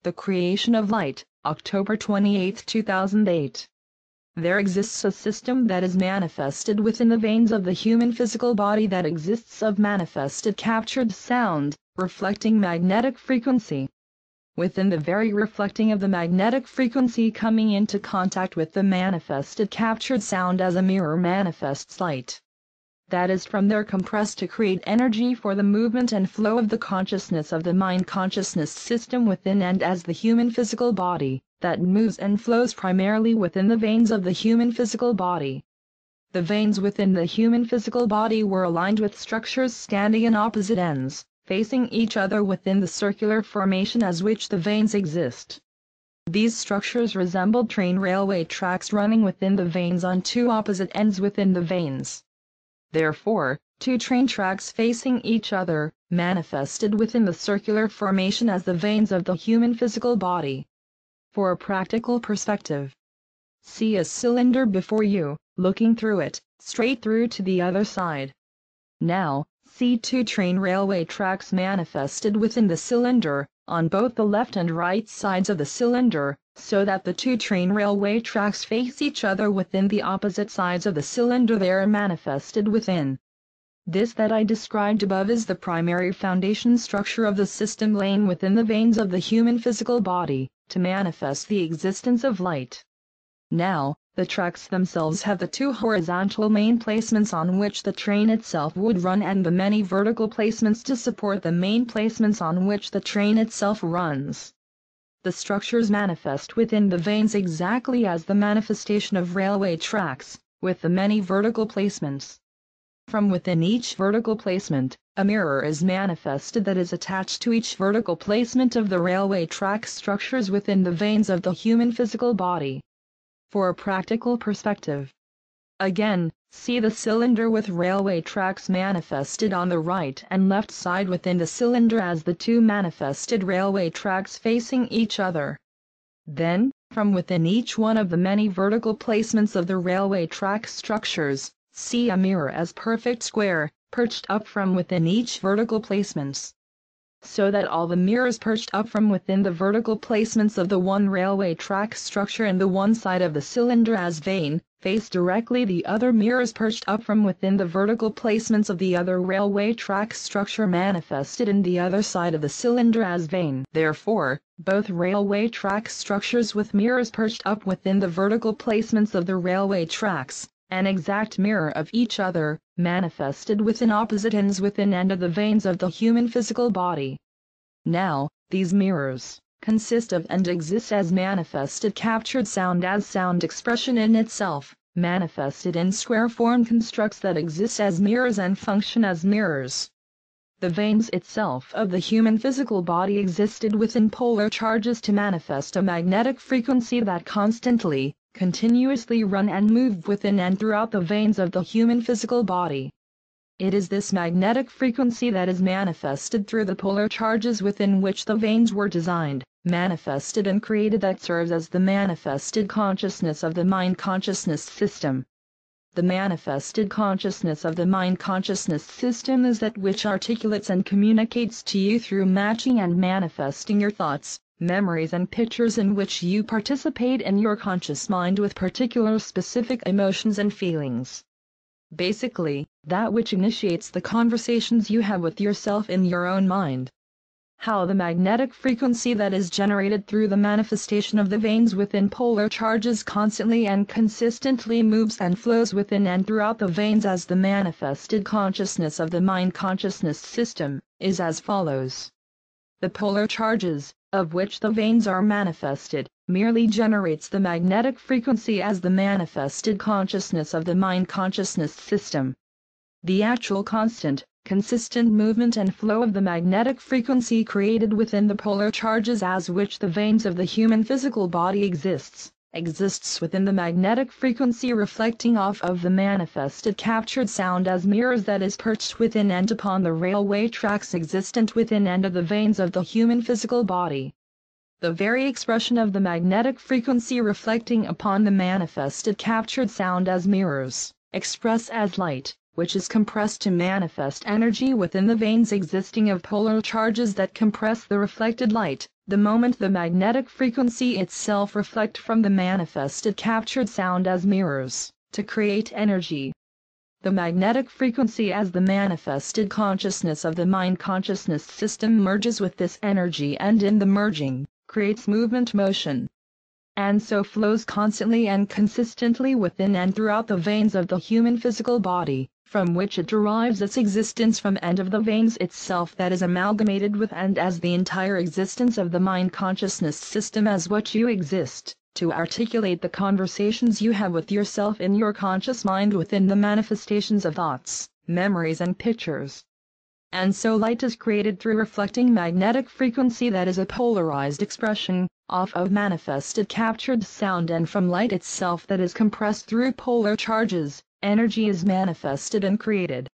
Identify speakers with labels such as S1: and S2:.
S1: The Creation of Light, October 28, 2008. There exists a system that is manifested within the veins of the human physical body that exists of manifested captured sound, reflecting magnetic frequency. Within the very reflecting of the magnetic frequency coming into contact with the manifested captured sound as a mirror manifests light. That is from there compressed to create energy for the movement and flow of the consciousness of the mind consciousness system within and as the human physical body, that moves and flows primarily within the veins of the human physical body. The veins within the human physical body were aligned with structures standing in opposite ends, facing each other within the circular formation as which the veins exist. These structures resembled train railway tracks running within the veins on two opposite ends within the veins. Therefore, two train tracks facing each other, manifested within the circular formation as the veins of the human physical body. For a practical perspective, see a cylinder before you, looking through it, straight through to the other side. Now, see two train railway tracks manifested within the cylinder, on both the left and right sides of the cylinder, so that the two train railway tracks face each other within the opposite sides of the cylinder they are manifested within. This that I described above is the primary foundation structure of the system laying within the veins of the human physical body, to manifest the existence of light. Now, the tracks themselves have the two horizontal main placements on which the train itself would run and the many vertical placements to support the main placements on which the train itself runs. The structures manifest within the veins exactly as the manifestation of railway tracks, with the many vertical placements. From within each vertical placement, a mirror is manifested that is attached to each vertical placement of the railway track structures within the veins of the human physical body. For a practical perspective, again, see the cylinder with railway tracks manifested on the right and left side within the cylinder as the two manifested railway tracks facing each other. Then, from within each one of the many vertical placements of the railway track structures, see a mirror as perfect square, perched up from within each vertical placements. So that all the mirrors perched up from within the vertical placements of the one railway track structure and the one side of the cylinder as vein, face directly the other mirrors perched up from within the vertical placements of the other railway track structure manifested in the other side of the cylinder as vein. Therefore, both railway track structures with mirrors perched up within the vertical placements of the railway tracks, an exact mirror of each other, manifested within opposite ends within and of the veins of the human physical body. Now, these mirrors consist of and exist as manifested captured sound as sound expression in itself, manifested in square form constructs that exist as mirrors and function as mirrors. The veins itself of the human physical body existed within polar charges to manifest a magnetic frequency that constantly, continuously run and move within and throughout the veins of the human physical body. It is this magnetic frequency that is manifested through the polar charges within which the veins were designed, manifested and created that serves as the manifested consciousness of the mind consciousness system. The manifested consciousness of the mind consciousness system is that which articulates and communicates to you through matching and manifesting your thoughts, memories and pictures in which you participate in your conscious mind with particular specific emotions and feelings. Basically, that which initiates the conversations you have with yourself in your own mind. How the magnetic frequency that is generated through the manifestation of the veins within polar charges constantly and consistently moves and flows within and throughout the veins as the manifested consciousness of the mind consciousness system, is as follows. The polar charges, of which the veins are manifested, merely generates the magnetic frequency as the manifested consciousness of the mind consciousness system. The actual constant, consistent movement and flow of the magnetic frequency created within the polar charges as which the veins of the human physical body exists within the magnetic frequency reflecting off of the manifested captured sound as mirrors that is perched within and upon the railway tracks existent within and of the veins of the human physical body. The very expression of the magnetic frequency reflecting upon the manifested captured sound as mirrors, express as light, which is compressed to manifest energy within the veins existing of polar charges that compress the reflected light, The moment the magnetic frequency itself reflect from the manifested captured sound as mirrors, to create energy. The magnetic frequency as the manifested consciousness of the mind consciousness system merges with this energy, and in the merging, creates movement motion. And so flows constantly and consistently within and throughout the veins of the human physical body, from which it derives its existence from end of the veins itself that is amalgamated with and as the entire existence of the mind consciousness system as what you exist, to articulate the conversations you have with yourself in your conscious mind within the manifestations of thoughts, memories and pictures. And so light is created through reflecting magnetic frequency that is a polarized expression, of manifested captured sound, and from light itself that is compressed through polar charges, energy is manifested and created.